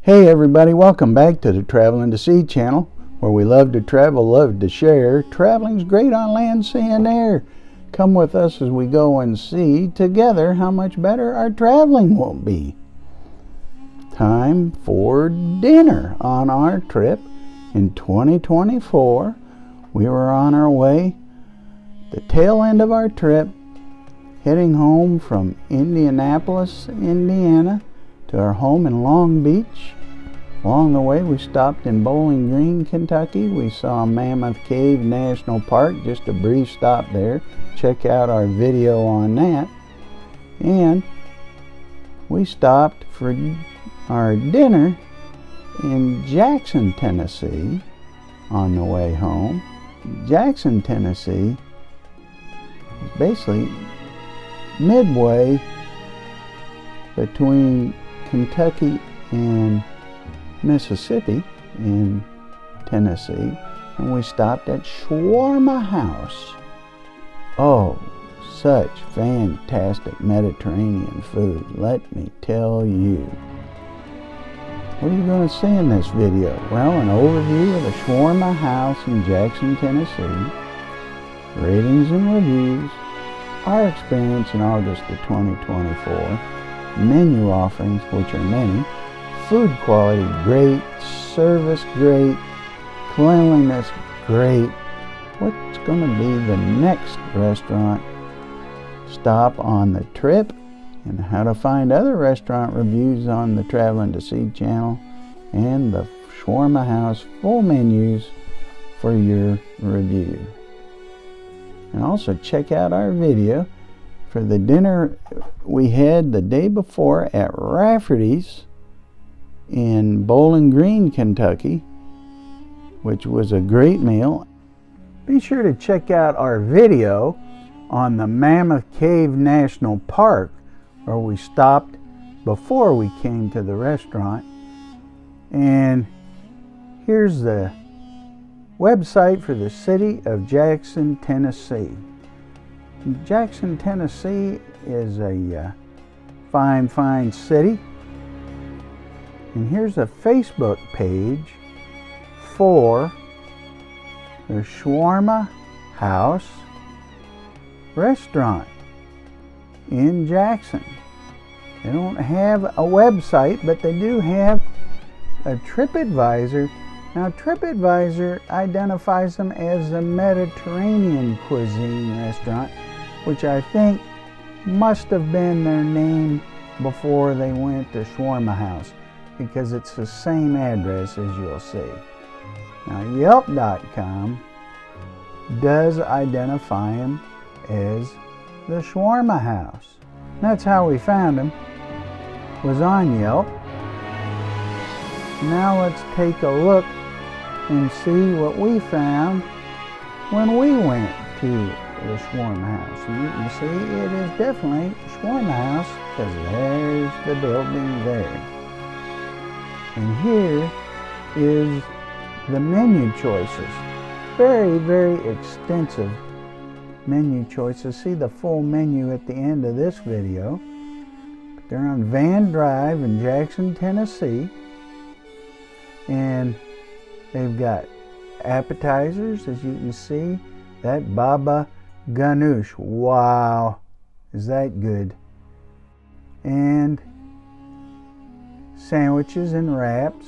Hey everybody, welcome back to the Traveling to Sea channel, where we love to travel, love to share. Traveling's great on land, sea, and air. Come with us as we go and see together how much better our traveling will be. Time for dinner on our trip in 2024. We were on our way, the tail end of our trip, heading home from Indianapolis, Indiana, to our home in Long Beach. Along the way, we stopped in Bowling Green, Kentucky. We saw Mammoth Cave National Park, just a brief stop there. Check out our video on that. And we stopped for our dinner in Jackson, Tennessee on the way home. Jackson, Tennessee is basically midway between Kentucky and Mississippi in Tennessee, and we stopped at Shawarma House. Oh, such fantastic Mediterranean food, let me tell you. What are you going to see in this video? Well, an overview of the Shawarma House in Jackson, Tennessee, ratings and reviews, our experience in August of 2024, menu offerings, which are many, food quality great, service great, cleanliness great. What's going to be the next restaurant stop on the trip, and how to find other restaurant reviews on the Traveling to Sea channel, and the Shawarma House full menus for your review. And also check out our video for the dinner we had the day before at Rafferty's in Bowling Green, Kentucky, which was a great meal. Be sure to check out our video on the Mammoth Cave National Park, where we stopped before we came to the restaurant. And here's the website for the city of Jackson, Tennessee. Jackson, Tennessee is a fine city. And here's a Facebook page for the Shawarma House restaurant in Jackson. They don't have a website, but they do have a TripAdvisor. Now, TripAdvisor identifies them as a Mediterranean cuisine restaurant, which I think must have been their name before they went to Shawarma House, because it's the same address as you'll see. Now, Yelp.com does identify them as the Shawarma House. That's how we found them, was on Yelp. Now let's take a look and see what we found when we went to the Shawarma House. And you can see it is definitely a Shawarma House, because there's the building there. And here is the menu choices. Very extensive menu choices. See the full menu at the end of this video. They're on Van Drive in Jackson, Tennessee. And they've got appetizers, as you can see. That baba ganoush. Wow, is that good. And sandwiches and wraps,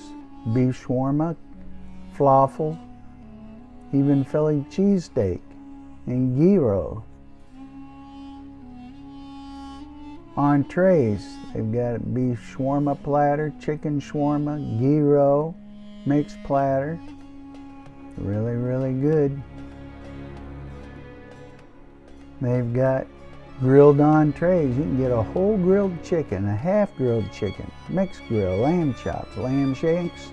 beef shawarma, falafel, even Philly cheesesteak, and gyro. Entrees, they've got a beef shawarma platter, chicken shawarma, gyro, mixed platter. Really good. They've got grilled entrees. You can get a whole grilled chicken, a half grilled chicken, mixed grill, lamb chops, lamb shanks,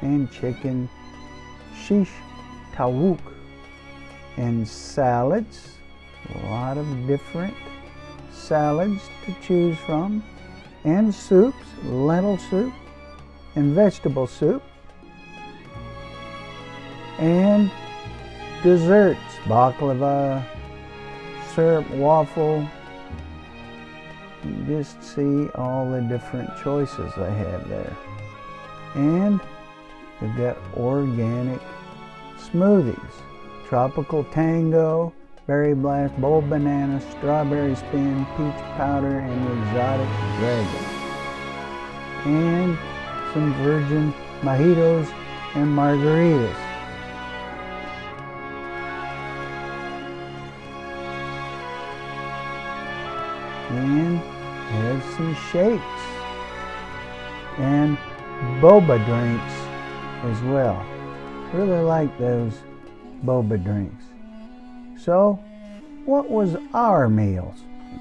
and chicken shish tawuk. And salads, a lot of different salads to choose from, and soups, lentil soup and vegetable soup, and desserts, baklava, syrup waffle. You just see all the different choices they have there. And we've got organic smoothies. Tropical Tango, Berry Blast, Bold Banana, Strawberry Spin, Peach Powder, and Exotic Dragon. And some virgin mojitos and margaritas. And have some shakes and boba drinks as well. Really like those boba drinks. So, what was our meals?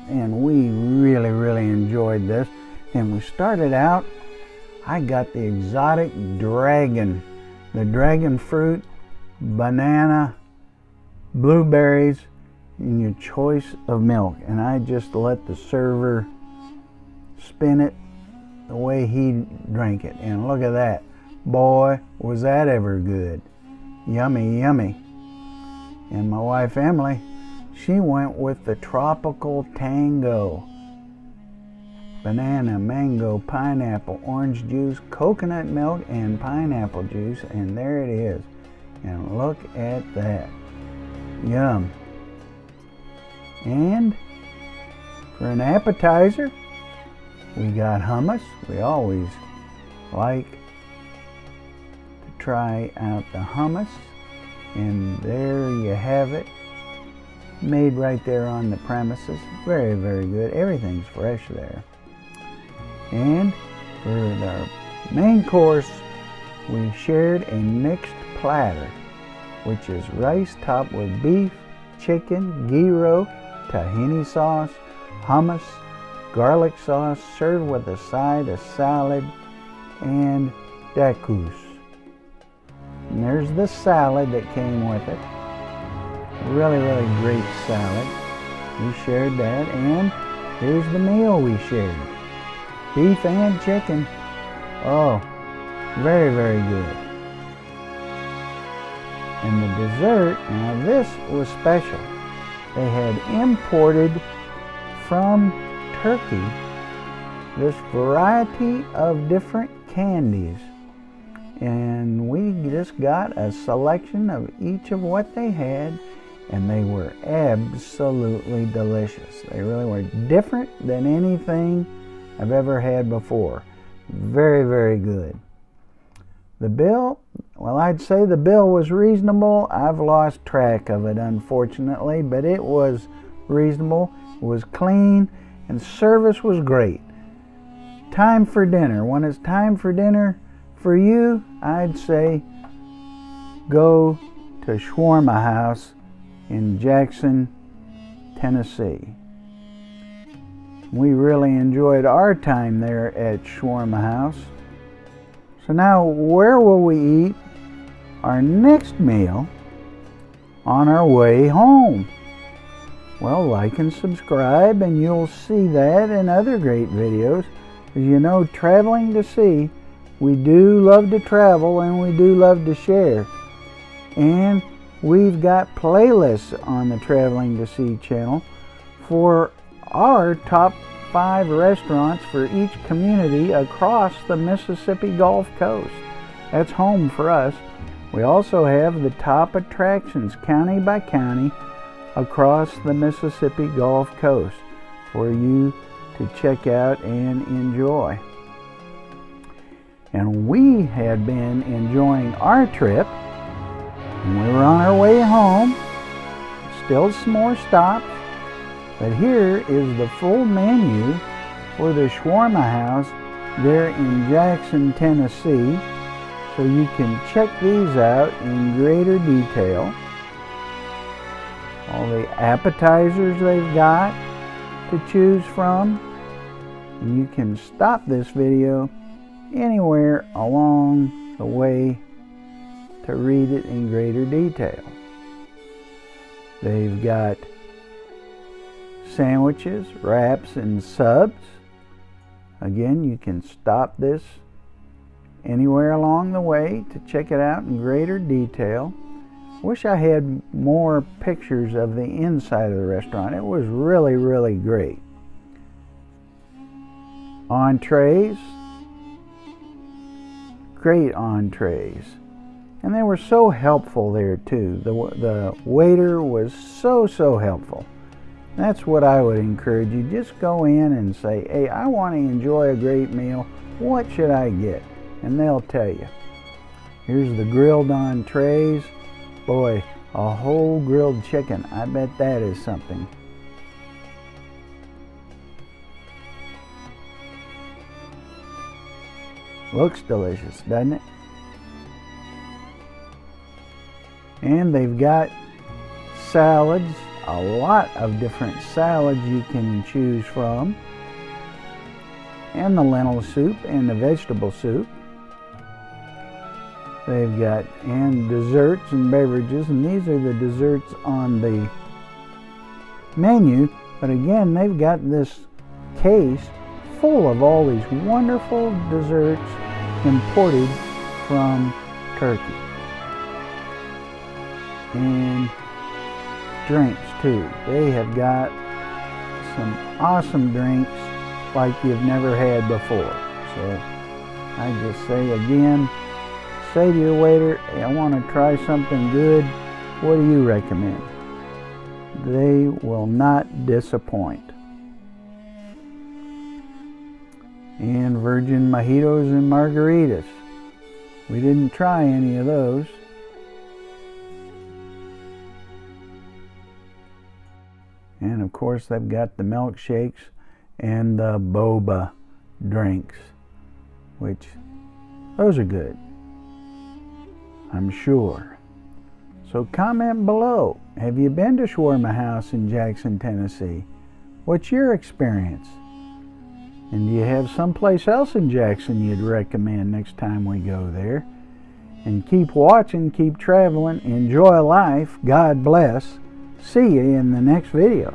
And we really enjoyed this. And we started out, I got the exotic dragon, the dragon fruit, banana, blueberries, and your choice of milk. And I just let the server spin it the way he drank it. And look at that. Boy, was that ever good. Yummy, yummy. And my wife Emily, she went with the Tropical Tango. Banana, mango, pineapple, orange juice, coconut milk, and pineapple juice. And there it is. And look at that. Yum. And for an appetizer, we got hummus. We always like to try out the hummus. And there you have it. Made right there on the premises. Very good. Everything's fresh there. And for our main course, we shared a mixed platter, which is rice topped with beef, chicken, gyro, tahini sauce, hummus, garlic sauce, served with a side of salad and dacus. And there's the salad that came with it. Really great salad. We shared that, and here's the meal we shared. Beef and chicken. Oh, very good. And the dessert, now this was special. They had imported from Turkey this variety of different candies. And we just got a selection of each of what they had, and they were absolutely delicious. They really were different than anything I've ever had before. Very good. The bill, well, I'd say the bill was reasonable. I've lost track of it, unfortunately, but it was reasonable. It was clean, and service was great. Time for dinner. When it's time for dinner for you, I'd say go to Shawarma House in Jackson, Tennessee. We really enjoyed our time there at Shawarma House. So now, where will we eat our next meal on our way home? Well, like and subscribe, and you'll see that and other great videos. As you know, traveling to sea, we do love to travel and we do love to share. And we've got playlists on the Traveling to Sea channel for our top 5 restaurants for each community across the Mississippi Gulf Coast. That's home for us. We also have the top attractions county by county across the Mississippi Gulf Coast for you to check out and enjoy. And we had been enjoying our trip, and we were on our way home. Still some more stops. But here is the full menu for the Shawarma House there in Jackson, Tennessee. So you can check these out in greater detail. All the appetizers they've got to choose from. And you can stop this video anywhere along the way to read it in greater detail. They've got sandwiches, wraps, and subs. Again, you can stop this anywhere along the way to check it out in greater detail. Wish I had more pictures of the inside of the restaurant. It was really great. Entrees, great entrees. And they were so helpful there too. The waiter was so helpful. That's what I would encourage you. Just go in and say, hey, I want to enjoy a great meal. What should I get? And they'll tell you. Here's the grilled entrees. Boy, a whole grilled chicken. I bet that is something. Looks delicious, doesn't it? And they've got salads, a lot of different salads you can choose from. And the lentil soup and the vegetable soup. They've got and desserts and beverages, and these are the desserts on the menu. But again, they've got this case full of all these wonderful desserts imported from Turkey. And drinks too. They have got some awesome drinks like you've never had before. So I just say again, say to your waiter, hey, I want to try something good. What do you recommend? They will not disappoint. And virgin mojitos and margaritas. We didn't try any of those. And of course they've got the milkshakes and the boba drinks, which those are good, I'm sure. So comment below. Have you been to Shawarma House in Jackson, Tennessee? What's your experience? And do you have someplace else in Jackson you'd recommend next time we go there? And keep watching, keep traveling, enjoy life, God bless. See you in the next video.